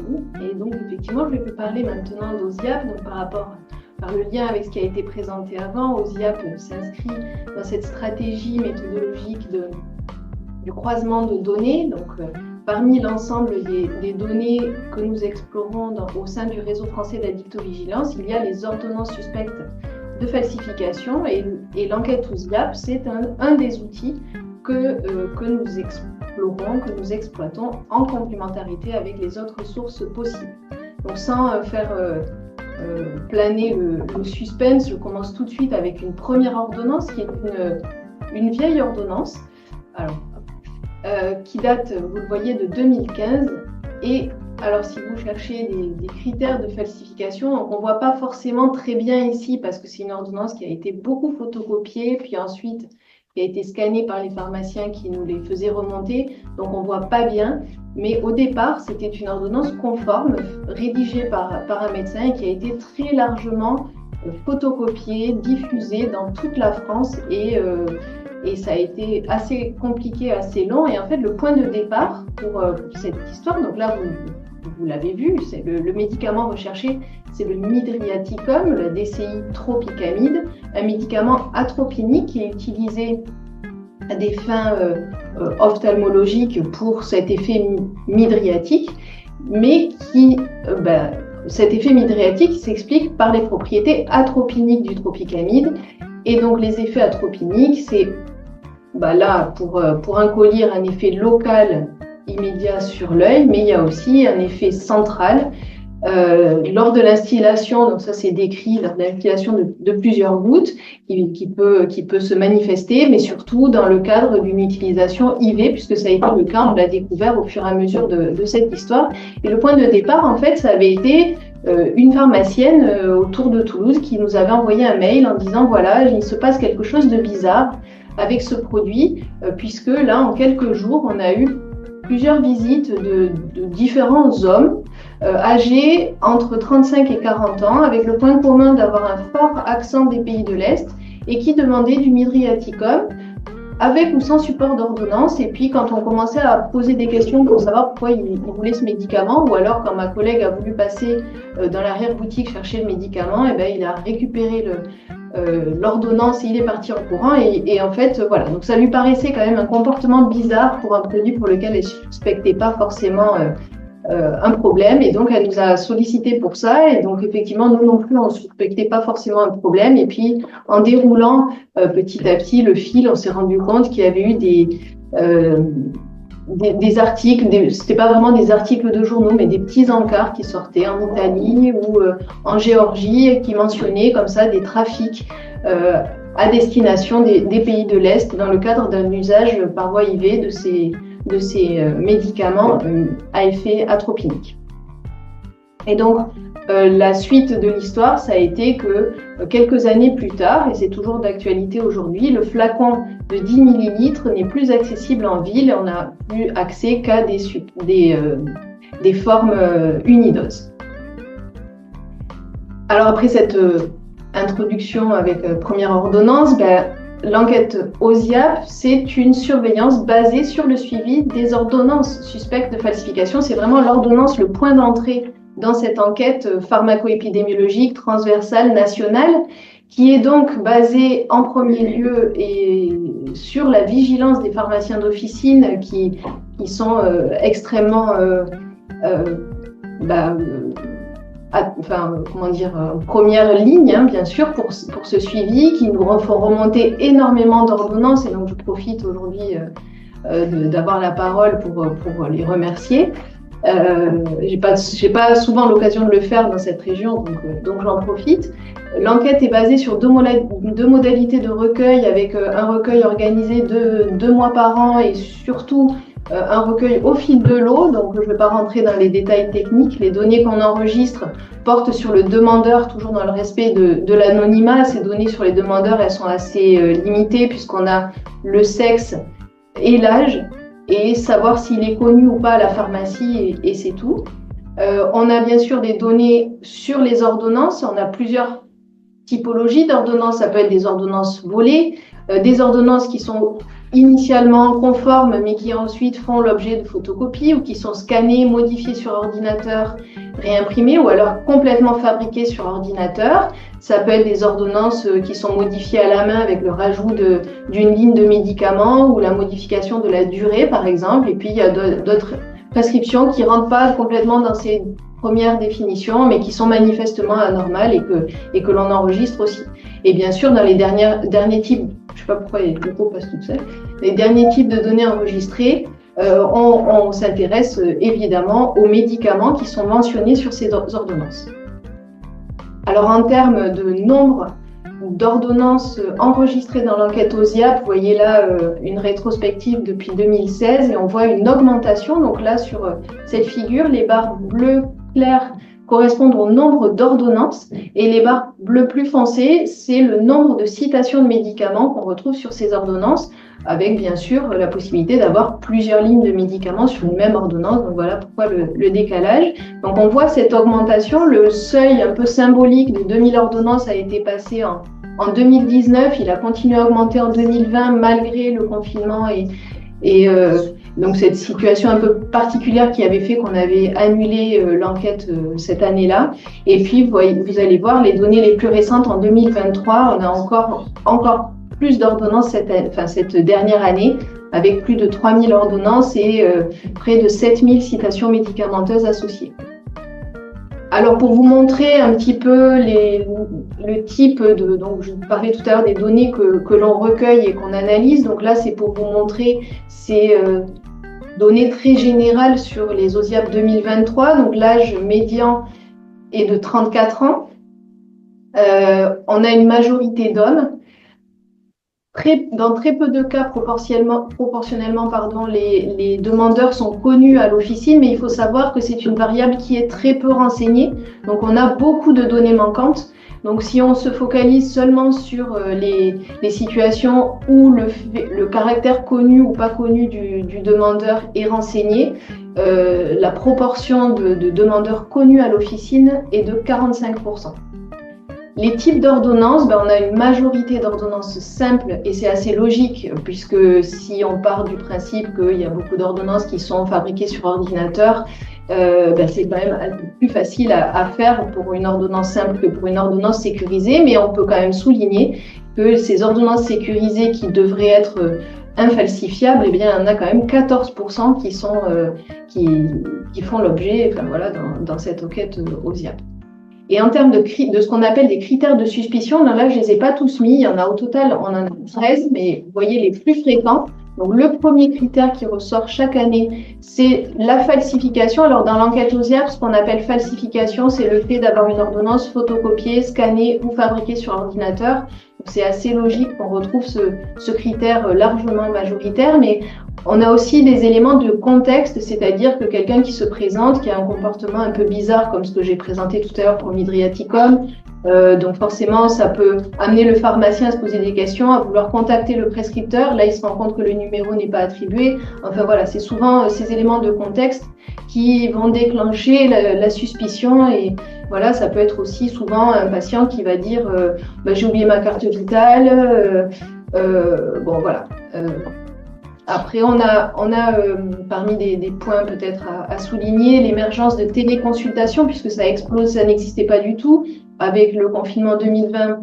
vous. Et donc, effectivement, je vais vous parler maintenant d'OSIAP, donc par le lien avec ce qui a été présenté avant. OSIAP s'inscrit dans cette stratégie méthodologique du croisement de données. Donc, parmi l'ensemble des données que nous explorons au sein du réseau français d'addictovigilance, il y a les ordonnances suspectes de falsification et l'enquête OSIAP, c'est un des outils que nous explorons, que nous exploitons en complémentarité avec les autres sources possibles. Donc sans faire planer le suspense, je commence tout de suite avec une première ordonnance qui est une vieille ordonnance qui date, vous le voyez, de 2015. Et alors si vous cherchez des critères de falsification, on ne voit pas forcément très bien ici parce que c'est une ordonnance qui a été beaucoup photocopiée, puis ensuite qui a été scannée par les pharmaciens qui nous les faisaient remonter, donc on ne voit pas bien. Mais au départ, c'était une ordonnance conforme, rédigée par un médecin et qui a été très largement photocopiée, diffusée dans toute la France et ça a été assez compliqué, assez long. Et en fait, le point de départ pour cette histoire, donc là, vous l'avez vu, c'est le médicament recherché, c'est le midriaticum, le DCI tropicamide, un médicament atropinique qui est utilisé à des fins ophtalmologiques pour cet effet midriatique, mais cet effet midriatique s'explique par les propriétés atropiniques du tropicamide. Et donc les effets atropiniques, c'est là pour un collier un effet local immédiat sur l'œil, mais il y a aussi un effet central lors de l'instillation. Donc ça c'est décrit lors de l'instillation de plusieurs gouttes qui peut se manifester, mais surtout dans le cadre d'une utilisation IV, puisque ça a été le cas, on l'a découvert au fur et à mesure de cette histoire. Et le point de départ, en fait, ça avait été une pharmacienne autour de Toulouse qui nous avait envoyé un mail en disant voilà, il se passe quelque chose de bizarre avec ce produit, puisque là, en quelques jours, on a eu plusieurs visites de différents hommes âgés entre 35 et 40 ans, avec le point commun d'avoir un fort accent des pays de l'Est et qui demandaient du midriaticum avec ou sans support d'ordonnance. Et puis, quand on commençait à poser des questions pour savoir pourquoi ils voulaient ce médicament, ou alors quand ma collègue a voulu passer dans l'arrière-boutique chercher le médicament, il a récupéré l'ordonnance et il est parti en courant. Et en fait, voilà. Donc, ça lui paraissait quand même un comportement bizarre pour un produit pour lequel elle ne suspectait pas forcément un problème. Et donc, elle nous a sollicité pour ça. Et donc, effectivement, nous non plus, on ne suspectait pas forcément un problème. Et puis, en déroulant petit à petit le fil, on s'est rendu compte qu'il y avait eu des articles, c'était pas vraiment des articles de journaux, mais des petits encarts qui sortaient en Italie ou en Géorgie qui mentionnaient comme ça des trafics à destination des pays de l'Est dans le cadre d'un usage par voie IV de ces médicaments à effet atropinique. Et donc, la suite de l'histoire, ça a été que quelques années plus tard, et c'est toujours d'actualité aujourd'hui, le flacon de 10 millilitres n'est plus accessible en ville et on n'a plus accès qu'à des formes unidoses. Alors après cette introduction avec première ordonnance, l'enquête OSIAP, c'est une surveillance basée sur le suivi des ordonnances suspectes de falsification. C'est vraiment l'ordonnance, le point d'entrée dans cette enquête pharmaco-épidémiologique transversale nationale, qui est donc basée en premier lieu et sur la vigilance des pharmaciens d'officine qui sont extrêmement première ligne, bien sûr, pour ce suivi, qui nous font remonter énormément d'ordonnances. Et donc, je profite aujourd'hui d'avoir la parole pour les remercier. J'ai pas souvent l'occasion de le faire dans cette région, donc j'en profite. L'enquête est basée sur deux modalités de recueil, avec un recueil organisé deux mois par an et surtout un recueil au fil de l'eau. Donc je ne vais pas rentrer dans les détails techniques. Les données qu'on enregistre portent sur le demandeur, toujours dans le respect de l'anonymat. Ces données sur les demandeurs, elles sont assez limitées puisqu'on a le sexe et l'âge, et savoir s'il est connu ou pas à la pharmacie, et c'est tout. On a bien sûr des données sur les ordonnances. On a plusieurs typologies d'ordonnances. Ça peut être des ordonnances volées, des ordonnances qui sont initialement conformes, mais qui ensuite font l'objet de photocopies ou qui sont scannés, modifiés sur ordinateur, réimprimés ou alors complètement fabriqués sur ordinateur. Ça peut être des ordonnances qui sont modifiées à la main avec le rajout d'une ligne de médicaments ou la modification de la durée, par exemple. Et puis, il y a d'autres prescriptions qui ne rentrent pas complètement dans ces premières définitions, mais qui sont manifestement anormales et que l'on enregistre aussi. Et bien sûr, dans les derniers types, je ne sais pas pourquoi les locaux passent toutes seules, les derniers types de données enregistrées, on s'intéresse évidemment aux médicaments qui sont mentionnés sur ces ordonnances. Alors en termes de nombre d'ordonnances enregistrées dans l'enquête OSIAP, vous voyez là une rétrospective depuis 2016 et on voit une augmentation. Donc là sur cette figure, les barres bleues claires correspondent au nombre d'ordonnances et les barres bleues plus foncées, c'est le nombre de citations de médicaments qu'on retrouve sur ces ordonnances, avec bien sûr la possibilité d'avoir plusieurs lignes de médicaments sur une même ordonnance. Donc voilà pourquoi le décalage. Donc on voit cette augmentation, le seuil un peu symbolique de 2000 ordonnances a été passé en 2019, il a continué à augmenter en 2020 malgré le confinement et donc cette situation un peu particulière qui avait fait qu'on avait annulé l'enquête cette année-là. Et puis vous allez voir les données les plus récentes en 2023, on a encore plus d'ordonnances cette dernière année, avec plus de 3000 ordonnances et près de 7000 citations médicamenteuses associées. Alors pour vous montrer un petit peu le type de, donc je vous parlais tout à l'heure des données que l'on recueille et qu'on analyse, donc là c'est pour vous montrer ces données très générales sur les OSIAP 2023, donc l'âge médian est de 34 ans, on a une majorité d'hommes. Dans très peu de cas, proportionnellement, les demandeurs sont connus à l'officine, mais il faut savoir que c'est une variable qui est très peu renseignée. Donc, on a beaucoup de données manquantes. Donc, si on se focalise seulement sur les situations où le caractère connu ou pas connu du demandeur est renseigné, la proportion de demandeurs connus à l'officine est de 45%. Les types d'ordonnances, on a une majorité d'ordonnances simples et c'est assez logique puisque si on part du principe qu'il y a beaucoup d'ordonnances qui sont fabriquées sur ordinateur, c'est quand même plus facile à faire pour une ordonnance simple que pour une ordonnance sécurisée, mais on peut quand même souligner que ces ordonnances sécurisées qui devraient être infalsifiables, il y en a quand même 14% qui font l'objet dans cette enquête OSIAP. Et en termes de ce qu'on appelle des critères de suspicion, là, je ne les ai pas tous mis. Il y en a au total, on en a 13, mais vous voyez les plus fréquents. Donc, le premier critère qui ressort chaque année, c'est la falsification. Alors, dans l'enquête OSIAP, ce qu'on appelle falsification, c'est le fait d'avoir une ordonnance photocopiée, scannée ou fabriquée sur ordinateur. C'est assez logique qu'on retrouve ce critère largement majoritaire, mais on a aussi des éléments de contexte, c'est-à-dire que quelqu'un qui se présente, qui a un comportement un peu bizarre, comme ce que j'ai présenté tout à l'heure pour Midriaticum, donc forcément, ça peut amener le pharmacien à se poser des questions, à vouloir contacter le prescripteur. Là, il se rend compte que le numéro n'est pas attribué. Enfin voilà, c'est souvent ces éléments de contexte qui vont déclencher la suspicion. Et voilà, ça peut être aussi souvent un patient qui va dire j'ai oublié ma carte vitale. Après, on a parmi des points peut-être à souligner l'émergence de téléconsultation, puisque ça explose, ça n'existait pas du tout. Avec le confinement 2020,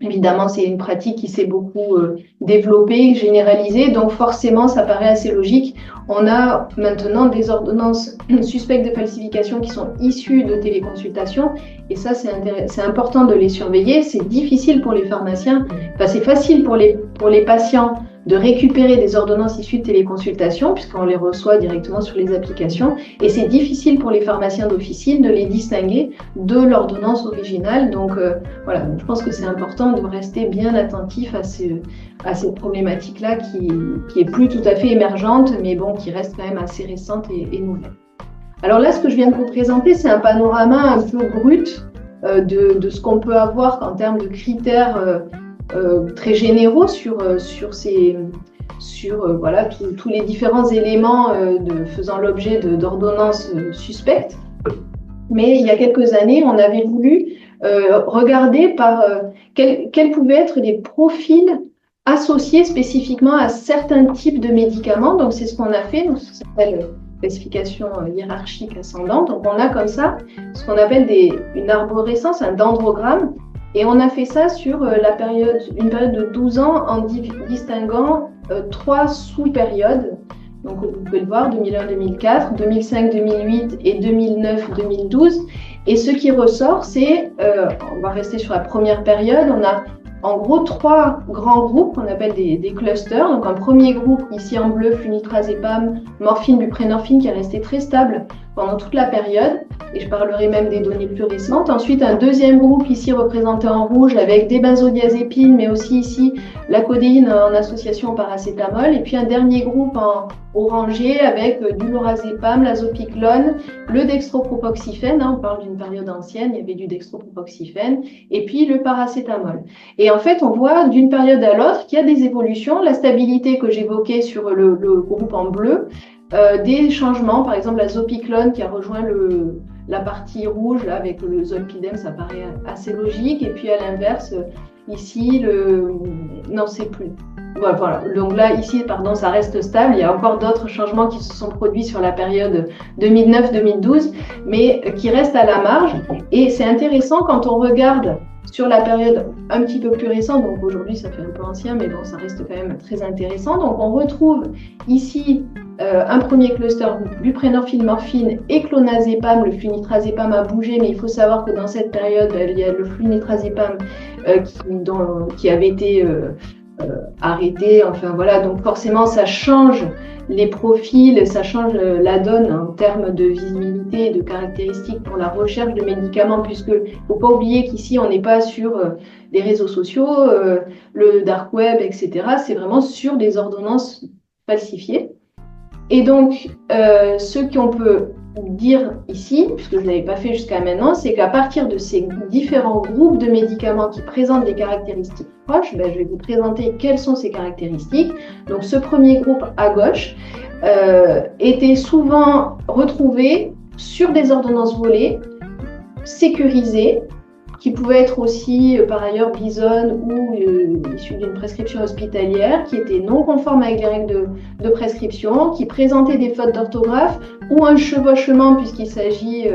évidemment, c'est une pratique qui s'est beaucoup développée, généralisée, donc forcément, ça paraît assez logique. On a maintenant des ordonnances suspectes de falsification qui sont issues de téléconsultation, et ça, c'est important de les surveiller. C'est difficile pour les pharmaciens, c'est facile pour les patients de récupérer des ordonnances issues de téléconsultation, puisqu'on les reçoit directement sur les applications, et c'est difficile pour les pharmaciens d'officine de les distinguer de l'ordonnance originale. Donc je pense que c'est important de rester bien attentif à cette problématique-là qui est plus tout à fait émergente, mais qui reste quand même assez récente et nouvelle. Alors là, ce que je viens de vous présenter, c'est un panorama un peu brut de ce qu'on peut avoir en termes de critères très généraux sur tous les différents éléments faisant l'objet d'ordonnances suspectes. Mais il y a quelques années, on avait voulu regarder quels pouvaient être les profils associés spécifiquement à certains types de médicaments. Donc, c'est ce qu'on a fait. Donc, ça s'appelle classification hiérarchique ascendante. Donc, on a comme ça ce qu'on appelle une arborescence, un dendrogramme. Et on a fait ça sur une période de 12 ans en distinguant 3 sous-périodes. Donc, vous pouvez le voir, 2001-2004, 2005-2008 et 2009-2012. Et ce qui ressort, c'est, on va rester sur la première période, on a en gros 3 grands groupes qu'on appelle des clusters. Donc, un premier groupe, ici en bleu, flunitrazépam, morphine, buprenorphine, qui est resté très stable pendant toute la période. Et je parlerai même des données plus récentes. Ensuite, un deuxième groupe, ici représenté en rouge, avec des benzodiazépines, mais aussi ici la codéine en association au paracétamol. Et puis un dernier groupe en orangé avec du lorazépam, l'azopiclone, le dextropropoxyphène. On parle d'une période ancienne, il y avait du dextropropoxyphène, et puis le paracétamol. Et en fait, on voit d'une période à l'autre qu'il y a des évolutions. La stabilité que j'évoquais sur le groupe en bleu, des changements, par exemple la zopiclone qui a rejoint la partie rouge là, avec le zolpidem, ça paraît assez logique. Et puis à l'inverse, ici, non, c'est plus. Voilà. Donc là, ici, pardon, ça reste stable. Il y a encore d'autres changements qui se sont produits sur la période 2009-2012, mais qui restent à la marge. Et c'est intéressant quand on regarde sur la période un petit peu plus récente, donc aujourd'hui ça fait un peu ancien, mais bon, ça reste quand même très intéressant. Donc on retrouve ici un premier cluster buprenorphine, morphine et clonazépam. Le flunitrazépam a bougé, mais il faut savoir que dans cette période, il y a le flunitrazépam qui avait été arrêté. Enfin voilà, donc forcément ça change les profils, ça change la donne en termes de visibilité et de caractéristiques pour la recherche de médicaments, puisque il ne faut pas oublier qu'ici on n'est pas sur les réseaux sociaux, le dark web, etc. C'est vraiment sur des ordonnances falsifiées. Et donc, ce qu'on peut dire ici, puisque je ne l'avais pas fait jusqu'à maintenant, c'est qu'à partir de ces différents groupes de médicaments qui présentent des caractéristiques proches, je vais vous présenter quelles sont ces caractéristiques. Donc, ce premier groupe à gauche était souvent retrouvé sur des ordonnances volées, sécurisées, qui pouvaient être aussi par ailleurs bisonnes ou issues d'une prescription hospitalière, qui étaient non conformes avec les règles de prescription, qui présentaient des fautes d'orthographe ou un chevauchement puisqu'il s'agit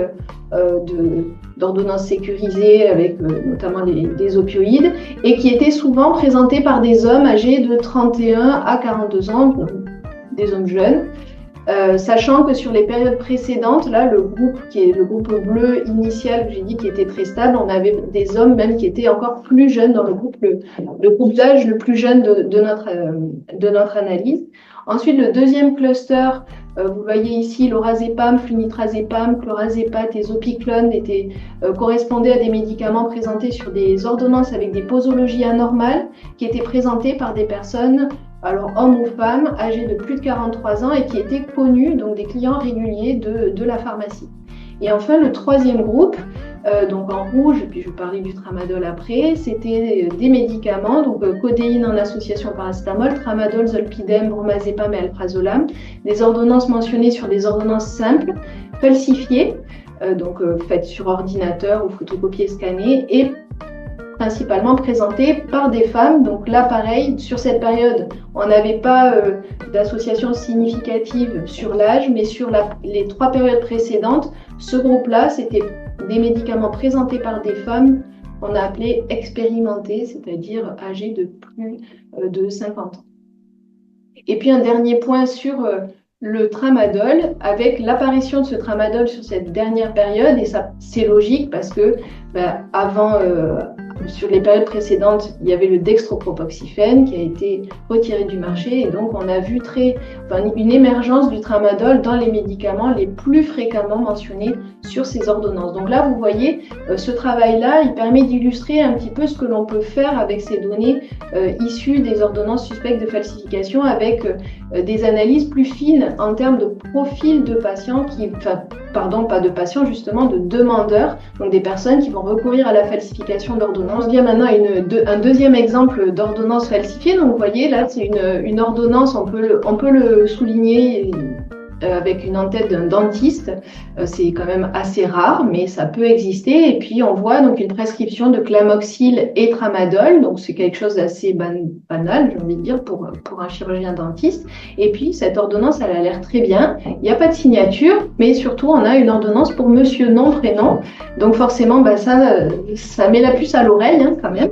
d'ordonnances sécurisées avec notamment des opioïdes, et qui étaient souvent présentées par des hommes âgés de 31 à 42 ans, donc des hommes jeunes. Sachant que sur les périodes précédentes, là, le groupe qui est le groupe bleu initial que j'ai dit qui était très stable, on avait des hommes même qui étaient encore plus jeunes dans le groupe d'âge le plus jeune de notre analyse. Ensuite, le deuxième cluster, vous voyez ici, lorazépam, flunitrazépam, clorazépate et zopiclone correspondaient à des médicaments présentés sur des ordonnances avec des posologies anormales qui étaient présentées par des personnes, alors hommes ou femmes, âgés de plus de 43 ans et qui étaient connus, donc des clients réguliers de la pharmacie. Et enfin, le troisième groupe, donc en rouge, puis je vais parler du tramadol après, c'était des médicaments, donc codéine en association paracétamol, tramadol, zolpidem, bromazépam et alprazolam, des ordonnances mentionnées sur des ordonnances simples, falsifiées, donc faites sur ordinateur ou photocopiées, scannées, et principalement présentées par des femmes. Donc là, pareil, sur cette période, on n'avait pas d'association significative sur l'âge, mais sur les 3 périodes précédentes, ce groupe-là, c'était des médicaments présentés par des femmes qu'on a appelées expérimentées, c'est-à-dire âgées de plus de 50 ans. Et puis un dernier point sur le tramadol, avec l'apparition de ce tramadol sur cette dernière période, et ça c'est logique parce que avant, sur les périodes précédentes, il y avait le dextropropoxyphène qui a été retiré du marché, et donc on a vu une émergence du tramadol dans les médicaments les plus fréquemment mentionnés sur ces ordonnances. Donc là, vous voyez, ce travail-là, il permet d'illustrer un petit peu ce que l'on peut faire avec ces données issues des ordonnances suspectes de falsification, avec des analyses plus fines en termes de profil de patients pas de patients, justement, de demandeurs, donc des personnes qui vont recourir à la falsification d'ordonnances. On vient maintenant à un deuxième exemple d'ordonnance falsifiée. Donc vous voyez, là, c'est une ordonnance, on peut le souligner avec une en-tête d'un dentiste. C'est quand même assez rare, mais ça peut exister. Et puis, on voit donc une prescription de Clamoxyl et Tramadol. Donc, c'est quelque chose d'assez banal, j'ai envie de dire, pour un chirurgien dentiste. Et puis, cette ordonnance, elle a l'air très bien. Il n'y a pas de signature, mais surtout, on a une ordonnance pour monsieur, nom, prénom. Donc, forcément, ça met la puce à l'oreille, hein, quand même.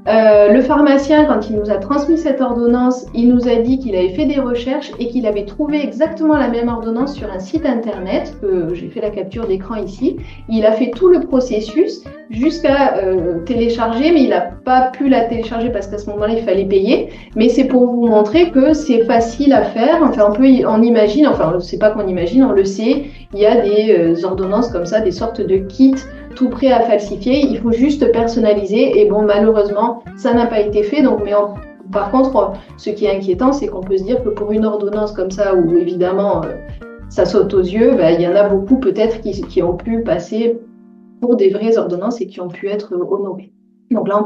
Le pharmacien, quand il nous a transmis cette ordonnance, il nous a dit qu'il avait fait des recherches et qu'il avait trouvé exactement la même ordonnance sur un site internet, que j'ai fait la capture d'écran ici. Il a fait tout le processus jusqu'à télécharger, mais il n'a pas pu la télécharger parce qu'à ce moment-là, il fallait payer. Mais c'est pour vous montrer que c'est facile à faire. Enfin, on imagine, enfin, c'est pas qu'on imagine, on le sait, il y a des ordonnances comme ça, des sortes de kits tout prêt à falsifier, il faut juste personnaliser et bon, malheureusement, ça n'a pas été fait. Donc, par contre, ce qui est inquiétant, c'est qu'on peut se dire que pour une ordonnance comme ça, où évidemment ça saute aux yeux, il y en a beaucoup peut-être qui ont pu passer pour des vraies ordonnances et qui ont pu être honorées. Donc là,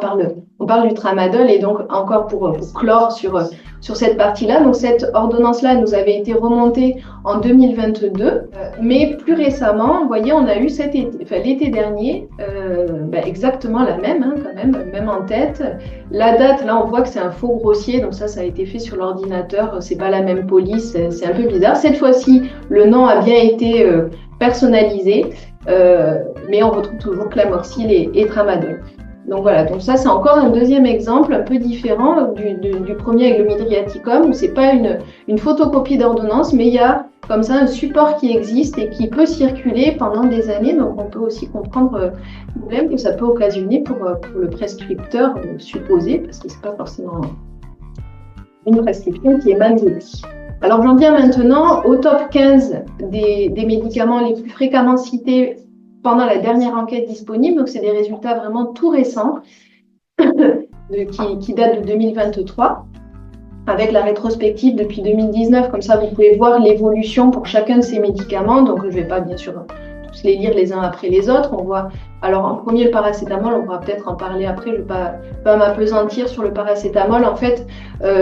on parle du tramadol et donc encore pour clore sur cette partie-là. Donc cette ordonnance-là nous avait été remontée en 2022, mais plus récemment, vous voyez, on a eu l'été dernier, exactement la même, hein, quand même en tête. La date, là, on voit que c'est un faux grossier, donc ça a été fait sur l'ordinateur. C'est pas la même police, c'est un peu bizarre. Cette fois-ci, le nom a bien été personnalisé, mais on retrouve toujours Clamoxyl et Tramadol. Donc voilà, donc ça c'est encore un deuxième exemple un peu différent du premier avec le Midriaticum, où c'est pas une photocopie d'ordonnance, mais il y a comme ça un support qui existe et qui peut circuler pendant des années. Donc on peut aussi comprendre le problème que ça peut occasionner pour le prescripteur supposé, parce que c'est pas forcément une prescription qui émane de lui. Alors j'en viens maintenant au top 15 des médicaments les plus fréquemment cités pendant la dernière enquête disponible. Donc, c'est des résultats vraiment tout récents qui datent de 2023 avec la rétrospective depuis 2019. Comme ça, vous pouvez voir l'évolution pour chacun de ces médicaments. Donc, je ne vais pas bien sûr tous les lire les uns après les autres. On voit, alors en premier, le paracétamol, on pourra peut-être en parler après. Je ne vais pas m'appesantir sur le paracétamol. En fait,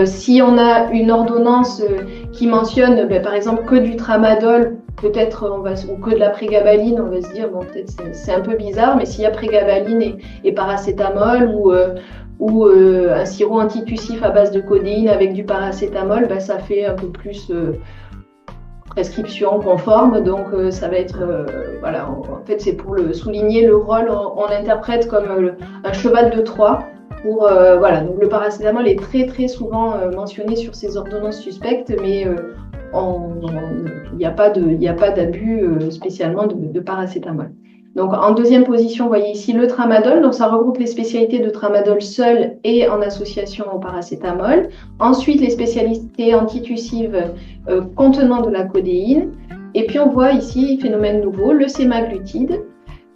si on a une ordonnance qui mentionne, par exemple, que du tramadol, peut-être ou que de la prégabaline, on va se dire, bon, peut-être c'est un peu bizarre, mais s'il y a prégabaline et paracétamol ou un sirop antitussif à base de codéine avec du paracétamol, ça fait un peu plus prescription conforme. Donc ça va être, voilà, en fait c'est pour souligner le rôle, on l'interprète comme un cheval de Troie. Voilà, donc le paracétamol est très très souvent mentionné sur ces ordonnances suspectes, mais il n'y a pas d'abus spécialement de paracétamol. Donc en deuxième position, vous voyez ici le tramadol. Donc ça regroupe les spécialités de tramadol seul et en association au paracétamol. Ensuite, les spécialités antitussives contenant de la codéine. Et puis on voit ici, phénomène nouveau, le sémaglutide.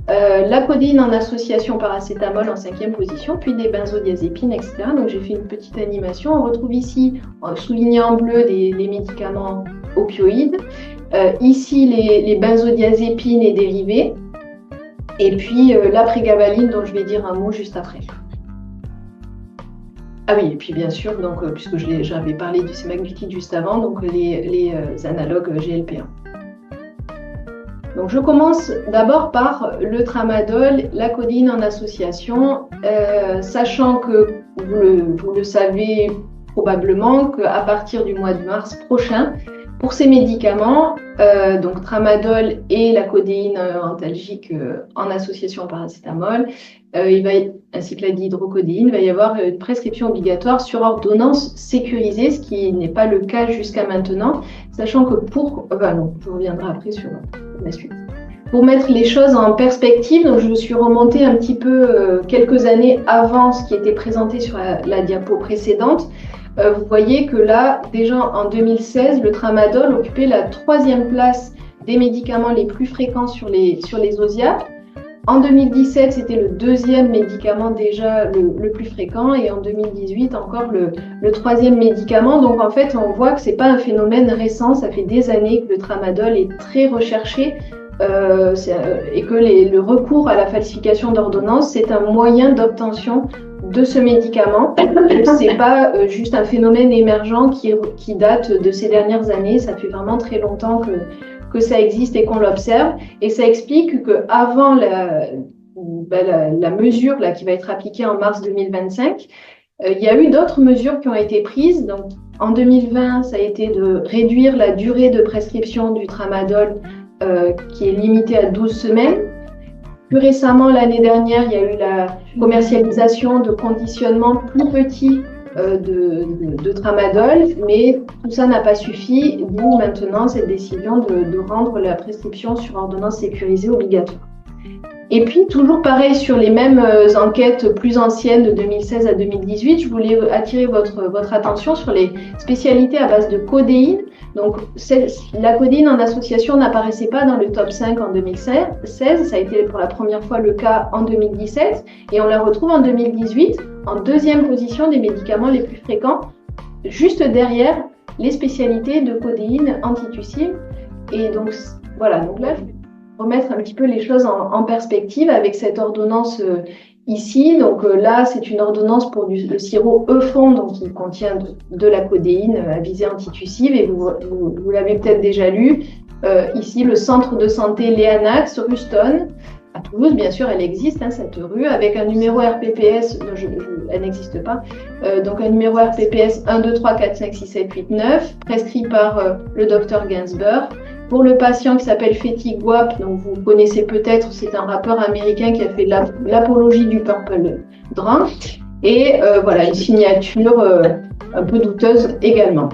La codéine en association paracétamol en cinquième position, puis des benzodiazépines, etc. Donc j'ai fait une petite animation. On retrouve ici, souligné en bleu, des médicaments opioïdes. Ici, les benzodiazépines et dérivés. Et puis la prégabaline, dont je vais dire un mot juste après. Ah oui, et puis bien sûr, donc, puisque j'avais parlé du sémaglutide juste avant, donc les analogues GLP-1. Donc je commence d'abord par le tramadol, la codéine en association, sachant que vous le savez probablement qu'à partir du mois de mars prochain, pour ces médicaments, donc tramadol et la codéine antalgique en association au paracétamol, ainsi que la dihydrocodéine, il va y avoir une prescription obligatoire sur ordonnance sécurisée, ce qui n'est pas le cas jusqu'à maintenant, sachant que je reviendrai après sur la suite. Pour mettre les choses en perspective, donc je me suis remontée un petit peu quelques années avant ce qui était présenté sur la diapo précédente. Vous voyez que là, déjà en 2016, le tramadol occupait la 3e place des médicaments les plus fréquents sur les opiacés. En 2017, c'était le 2e médicament déjà le plus fréquent et en 2018, encore le 3e médicament. Donc en fait, on voit que ce n'est pas un phénomène récent, ça fait des années que le tramadol est très recherché et que le recours à la falsification d'ordonnance, c'est un moyen d'obtention de ce médicament. C'est pas juste un phénomène émergent qui date de ces dernières années. Ça fait vraiment très longtemps que ça existe et qu'on l'observe. Et ça explique qu'avant la mesure là, qui va être appliquée en mars 2025, il y a eu d'autres mesures qui ont été prises. Donc, en 2020, ça a été de réduire la durée de prescription du tramadol qui est limitée à 12 semaines. Plus récemment, l'année dernière, il y a eu la commercialisation de conditionnements plus petits de tramadol, mais tout ça n'a pas suffi, d'où maintenant cette décision de rendre la prescription sur ordonnance sécurisée obligatoire. Et puis, toujours pareil, sur les mêmes enquêtes plus anciennes de 2016 à 2018, je voulais attirer votre attention sur les spécialités à base de codéine. Donc, la codéine en association n'apparaissait pas dans le top 5 en 2016. Ça a été pour la première fois le cas en 2017. Et on la retrouve en 2018 en deuxième position des médicaments les plus fréquents, juste derrière les spécialités de codéine antitussive. Et donc, voilà. Donc là, remettre un petit peu les choses en perspective avec cette ordonnance ici. Donc là, c'est une ordonnance pour le sirop Eufon, donc qui contient de la codéine à visée antitussive, et vous l'avez peut-être déjà lu. Ici, le centre de santé Léanax, Ruston, à Toulouse, bien sûr, elle existe, cette rue, avec un numéro RPPS, elle n'existe pas, donc un numéro RPPS 1, 2, 3, 4, 5, 6, 7, 8, 9, prescrit par le docteur Gainsbourg. Pour le patient qui s'appelle Fetty Wap, donc vous connaissez peut-être, c'est un rappeur américain qui a fait l'apologie du Purple Drink, et voilà, une signature un peu douteuse également.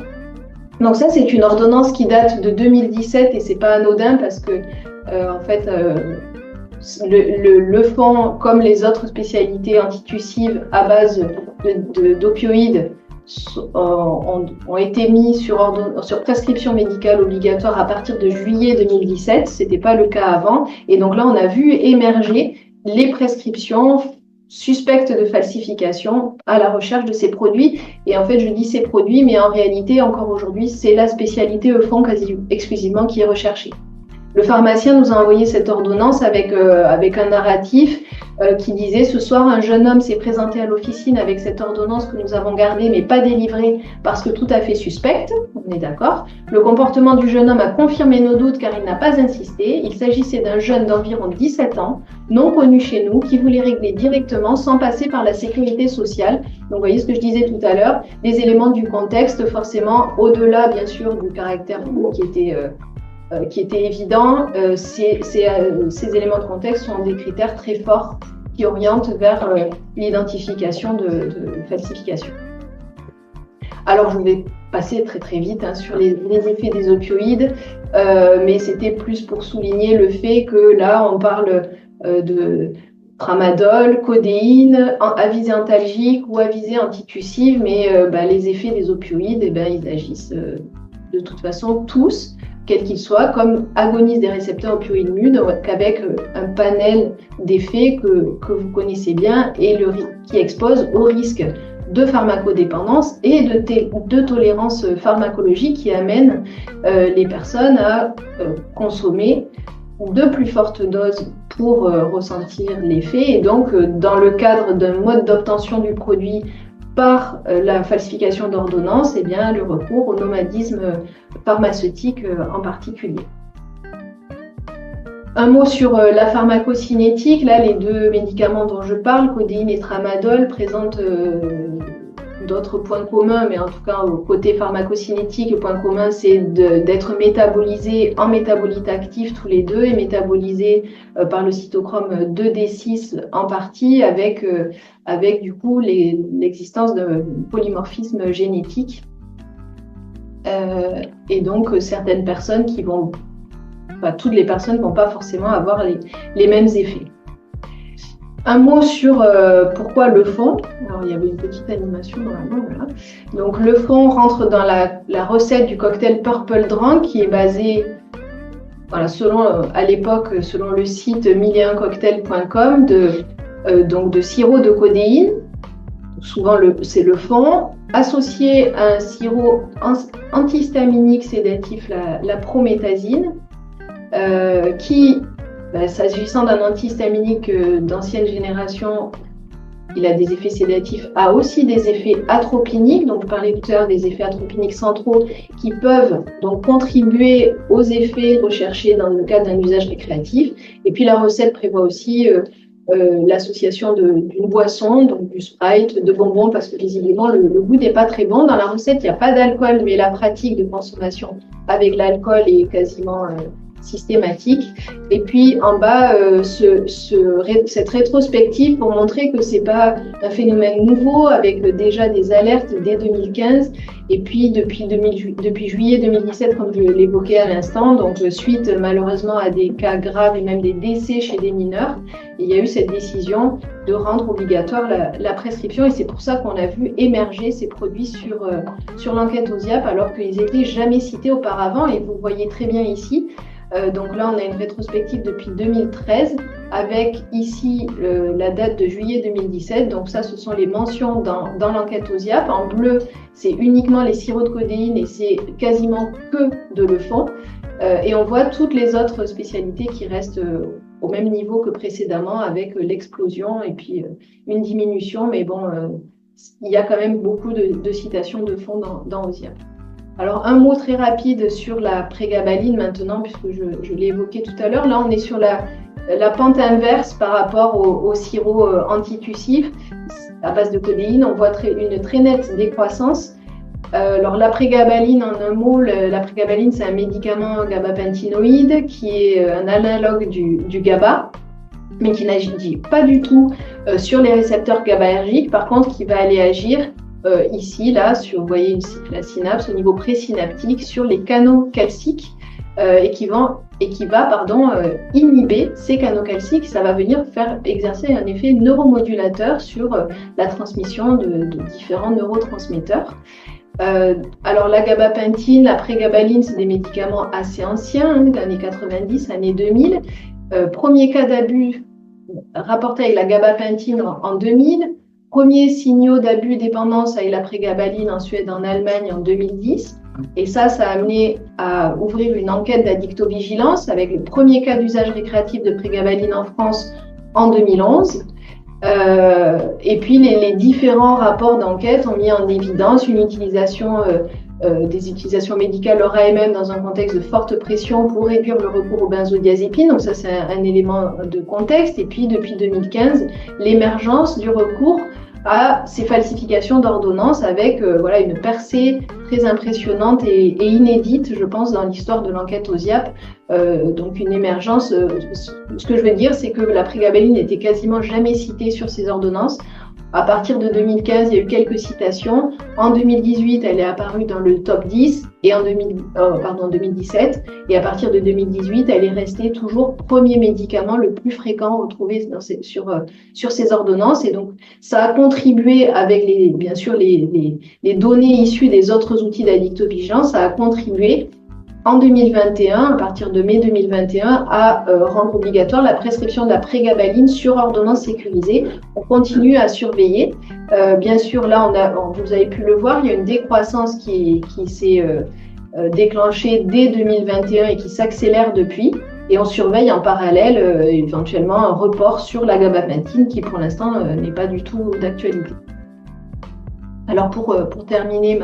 Donc ça, c'est une ordonnance qui date de 2017 et c'est pas anodin parce que en fait, le fond, comme les autres spécialités antitussives à base d'opioïdes, ont été mis sur prescription médicale obligatoire à partir de juillet 2017. C'était pas le cas avant. Et donc là, on a vu émerger les prescriptions suspectes de falsification à la recherche de ces produits. Et en fait, je dis ces produits, mais en réalité, encore aujourd'hui, c'est la spécialité Eufon quasi exclusivement qui est recherchée. Le pharmacien nous a envoyé cette ordonnance avec un narratif qui disait « Ce soir, un jeune homme s'est présenté à l'officine avec cette ordonnance que nous avons gardée mais pas délivrée parce que tout à fait suspecte. » On est d'accord. Le comportement du jeune homme a confirmé nos doutes car il n'a pas insisté. Il s'agissait d'un jeune d'environ 17 ans, non connu chez nous, qui voulait régler directement sans passer par la sécurité sociale. Donc, vous voyez ce que je disais tout à l'heure, des éléments du contexte, forcément, au-delà, bien sûr, du caractère qui était évident, ces éléments de contexte sont des critères très forts qui orientent vers l'identification de falsification. Alors, je vais passer très très vite sur les effets des opioïdes, mais c'était plus pour souligner le fait que là, on parle de tramadol, codéine, à visée antalgique ou à visée antitussive, mais les effets des opioïdes, ils agissent de toute façon tous, quels qu'ils soient, comme agonisent des récepteurs opioïdes mu, donc avec un panel d'effets que vous connaissez bien et qui expose au risque de pharmacodépendance et de tolérance pharmacologique qui amène les personnes à consommer de plus fortes doses pour ressentir l'effet. Et donc, dans le cadre d'un mode d'obtention du produit par la falsification d'ordonnance, le recours au nomadisme pharmaceutique en particulier. Un mot sur la pharmacocinétique. Là, les deux médicaments dont je parle, codéine et tramadol, présentent d'autres points communs, mais en tout cas, au côté pharmacocinétique, le point commun, c'est d'être métabolisés en métabolites actifs tous les deux et métabolisés par le cytochrome 2D6 en partie, avec du coup l'existence de polymorphisme génétique. Et donc, certaines personnes toutes les personnes ne vont pas forcément avoir les mêmes effets. Un mot sur pourquoi le fond. Alors, il y avait une petite animation normalement, voilà. Donc, le fond rentre dans la recette du cocktail Purple Drunk qui est basé, voilà, à l'époque, selon le site 1001cocktail.com, de sirop de codéine. Souvent, c'est le fond, associé à un sirop antihistaminique sédatif, la prométhazine, qui, s'agissant d'un antihistaminique d'ancienne génération, il a des effets sédatifs, a aussi des effets atropiniques. Donc, je parlais tout à l'heure des effets atropiniques centraux qui peuvent donc contribuer aux effets recherchés dans le cadre d'un usage récréatif. Et puis, la recette prévoit aussi l'association d'une boisson, donc du Sprite, de bonbons, parce que visiblement, le goût n'est pas très bon. Dans la recette, il n'y a pas d'alcool, mais la pratique de consommation avec l'alcool est quasiment systématique. Et puis en bas, cette rétrospective pour montrer que c'est pas un phénomène nouveau, avec déjà des alertes dès 2015. Et puis depuis juillet 2017, comme je l'évoquais à l'instant, donc suite malheureusement à des cas graves et même des décès chez des mineurs, il y a eu cette décision de rendre obligatoire la prescription. Et c'est pour ça qu'on a vu émerger ces produits sur l'enquête OSIAP, alors qu'ils n'étaient jamais cités auparavant. Et vous voyez très bien ici. Donc là, on a une rétrospective depuis 2013 avec ici la date de juillet 2017. Donc ça, ce sont les mentions dans l'enquête OSIAP. En bleu, c'est uniquement les sirops de codéine et c'est quasiment que de l'Eufon. Et on voit toutes les autres spécialités qui restent au même niveau que précédemment avec l'explosion et puis une diminution. Mais bon, il y a quand même beaucoup de citations de fond dans OSIAP. Alors, un mot très rapide sur la prégabaline maintenant, puisque je l'ai évoqué tout à l'heure. Là, on est sur la pente inverse par rapport au sirop antitussif à base de codéine. On voit une très nette décroissance. Alors, la prégabaline, en un mot, la prégabaline, c'est un médicament gabapentinoïde qui est un analogue du GABA, mais qui n'agit pas du tout sur les récepteurs GABAergiques. Par contre, qui va aller agir ici, là, vous voyez la synapse au niveau présynaptique sur les canaux calciques et qui va inhiber ces canaux calciques. Ça va venir exercer un effet neuromodulateur sur la transmission de différents neurotransmetteurs. Alors la gabapentine, la prégabaline, c'est des médicaments assez anciens, des années 90, années 2000. Premier cas d'abus rapporté avec la gabapentine en 2000. Premiers signaux d'abus dépendance avec la prégabaline en Suède, en Allemagne en 2010. Et ça a amené à ouvrir une enquête d'addictovigilance avec le premier cas d'usage récréatif de prégabaline en France en 2011. Et puis les différents rapports d'enquête ont mis en évidence une utilisation des utilisations médicales ORAMM dans un contexte de forte pression pour réduire le recours aux benzodiazépines. Donc ça, c'est un élément de contexte. Et puis depuis 2015, l'émergence du recours à ces falsifications d'ordonnances avec une percée très impressionnante et inédite, je pense, dans l'histoire de l'enquête OSIAP. Donc une émergence, ce que je veux dire, c'est que la prégabaline n'était quasiment jamais citée sur ces ordonnances. À partir de 2015, il y a eu quelques citations. En 2018, elle est apparue dans le top 10 et en 2017. Et à partir de 2018, elle est restée toujours premier médicament le plus fréquent retrouvé sur ces ordonnances. Et donc, ça a contribué avec bien sûr les données issues des autres outils d'addictovigilance, ça a contribué en 2021, à partir de mai 2021, à rendre obligatoire la prescription de la prégabaline sur ordonnance sécurisée. On continue à surveiller. Bien sûr, là, vous avez pu le voir, il y a une décroissance qui s'est déclenchée dès 2021 et qui s'accélère depuis. Et on surveille en parallèle éventuellement un report sur la gabapentine qui, pour l'instant, n'est pas du tout d'actualité. Alors, pour terminer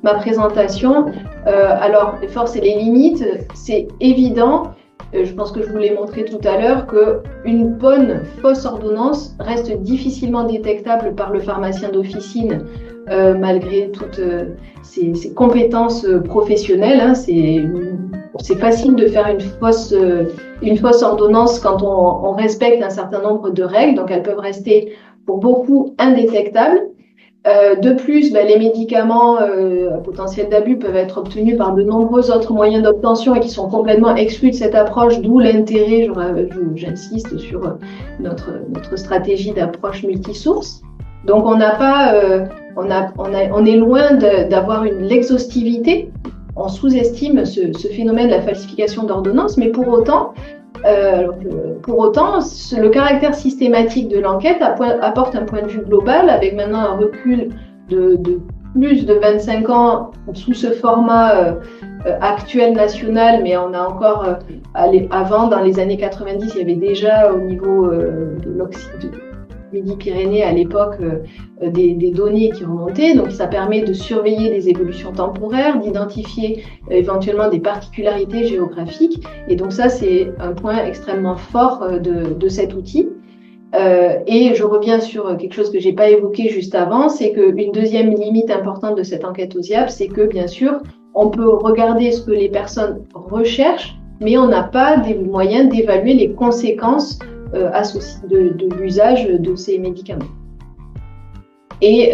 ma présentation, alors les forces et les limites, c'est évident, je pense que je vous l'ai montré tout à l'heure, qu'une bonne fausse ordonnance reste difficilement détectable par le pharmacien d'officine malgré toutes ses compétences professionnelles. Hein, c'est facile de faire une fausse ordonnance quand on respecte un certain nombre de règles, donc elles peuvent rester pour beaucoup indétectables. De plus, les médicaments à potentiel d'abus peuvent être obtenus par de nombreux autres moyens d'obtention et qui sont complètement exclus de cette approche, d'où l'intérêt, j'insiste sur notre stratégie d'approche multisource. Donc on est loin d'avoir l'exhaustivité. On sous-estime ce phénomène de la falsification d'ordonnance, mais pour autant, le caractère systématique de l'enquête apporte un point de vue global, avec maintenant un recul de plus de 25 ans sous ce format actuel national, mais on a encore, avant, dans les années 90, il y avait déjà au niveau Midi-Pyrénées à l'époque des données qui remontaient. Donc ça permet de surveiller des évolutions temporaires, d'identifier éventuellement des particularités géographiques. Et donc ça, c'est un point extrêmement fort de cet outil. Et je reviens sur quelque chose que j'ai pas évoqué juste avant, c'est qu'une deuxième limite importante de cette enquête OSIAP, c'est que bien sûr, on peut regarder ce que les personnes recherchent, mais on n'a pas des moyens d'évaluer les conséquences de l'usage de ces médicaments. Et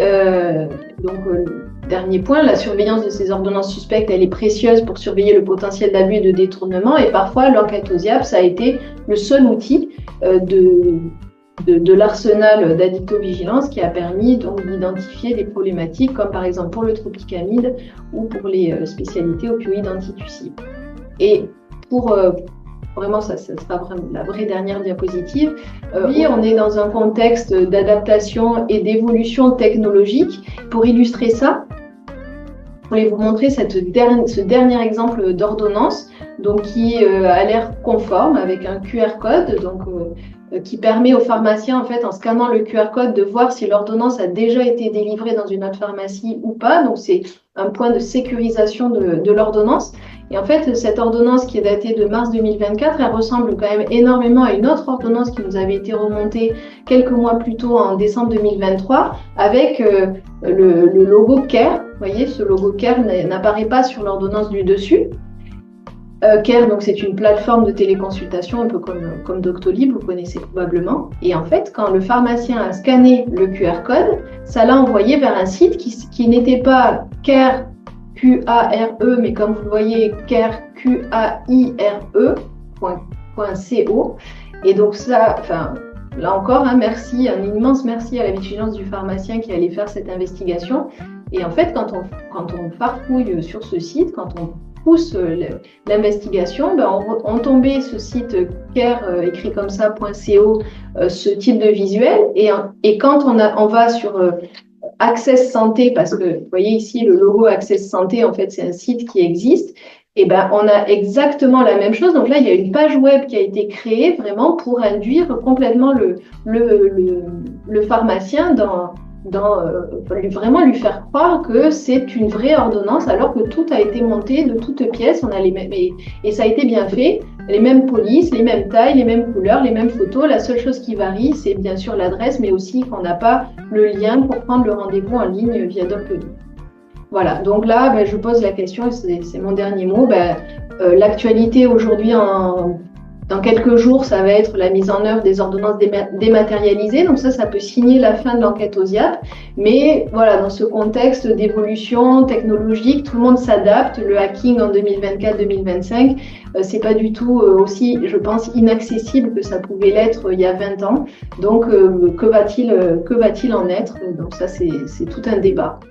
dernier point, la surveillance de ces ordonnances suspectes, elle est précieuse pour surveiller le potentiel d'abus et de détournement. Et parfois, l'enquête OSIAP, ça a été le seul outil de l'arsenal d'addictovigilance qui a permis donc d'identifier des problématiques comme par exemple pour le tropicamide ou pour les spécialités opioïdes antitussives. Et pour vraiment, ça sera vraiment la vraie dernière diapositive. Oui, on est dans un contexte d'adaptation et d'évolution technologique. Pour illustrer ça, je voulais vous montrer ce dernier exemple d'ordonnance, donc qui a l'air conforme avec un QR code, donc qui permet aux pharmaciens, en fait, en scannant le QR code, de voir si l'ordonnance a déjà été délivrée dans une autre pharmacie ou pas. Donc, c'est un point de sécurisation de l'ordonnance. Et en fait, cette ordonnance qui est datée de mars 2024, elle ressemble quand même énormément à une autre ordonnance qui nous avait été remontée quelques mois plus tôt, en décembre 2023, avec le logo CARE. Vous voyez, ce logo CARE n'apparaît pas sur l'ordonnance du dessus. CARE, donc c'est une plateforme de téléconsultation, un peu comme Doctolib, vous connaissez probablement. Et en fait, quand le pharmacien a scanné le QR code, ça l'a envoyé vers un site qui n'était pas CARE, Q-A-R-E, mais comme vous le voyez, CARE, Q-A-I-R-E.co. Et donc ça, enfin, là encore, un immense merci à la vigilance du pharmacien qui allait faire cette investigation. Et en fait, quand on farfouille sur ce site, quand on pousse l'investigation, on tombait ce site care écrit comme ça .co, ce type de visuel, et quand on va sur Access Santé, parce que vous voyez ici le logo Access Santé, en fait c'est un site qui existe, et on a exactement la même chose. Donc là il y a une page web qui a été créée vraiment pour induire complètement le pharmacien vraiment lui faire croire que c'est une vraie ordonnance, alors que tout a été monté de toutes pièces. On a les mêmes, et ça a été bien fait, les mêmes polices, les mêmes tailles, les mêmes couleurs, les mêmes photos. La seule chose qui varie, c'est bien sûr l'adresse, mais aussi qu'on n'a pas le lien pour prendre le rendez-vous en ligne via Doctolib. Voilà, donc là, je pose la question, et c'est mon dernier mot. L'actualité aujourd'hui, dans quelques jours, ça va être la mise en œuvre des ordonnances dématérialisées. Donc ça peut signer la fin de l'enquête OSIAP. Mais voilà, dans ce contexte d'évolution technologique, tout le monde s'adapte. Le hacking en 2024-2025, c'est pas du tout aussi, je pense, inaccessible que ça pouvait l'être il y a 20 ans. Donc, que va-t-il en être? Donc ça, c'est tout un débat.